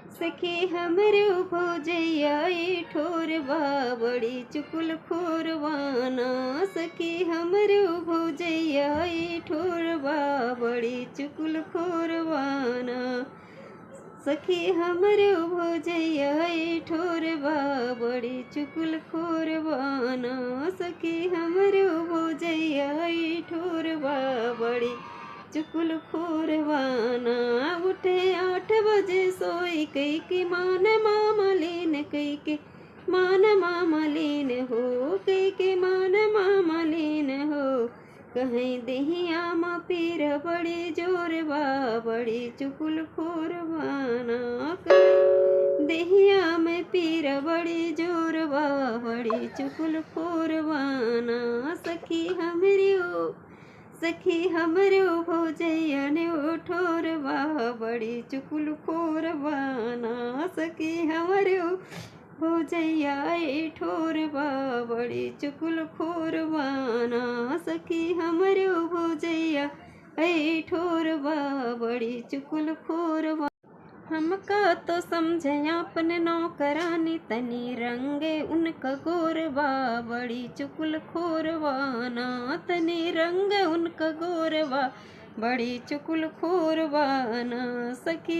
सखी हमरो भौजैया ठोरवा बड़ी चुकुल खोरवाना। सखी हमरो भौजैया ठोरवा बड़ी चुकुल खोरवाना। सखी हमरो भौजैया ठोरवा बड़ी चुकुल खोरवाना। सखी हमरो भौजैया ठोरवा बड़ी चुकुल खोरवाना। उठे 8 बजे सोई कई के मान मामा लीन कई के मान मामा लीन हो कई के मान मामा लीन हो। कहीं दहिया मा पीर बड़ी जोरवा बड़ी चुकुल खोरवाना। कहीं दहिया में पीर बड़ी जोरवा बड़ी चुकुल खोरवाना। सखी हमरो भौजैया ने ठोरवा बड़ी चुकुल खोरवाना। सखी हमरो भौजैया ठोरवा बड़ी चुकुल खोरवाना। सखी हमरो भौजैया ठोरवा बड़ी चुकुल खोरवाना। हमका तो समझे अपने नौकरानी तनी रंगे उनका गोरवा बड़ी चुकुल खोरवाना। तनी रंगे उनका गोरवा बड़ी चुकुल खोरवाना। सखी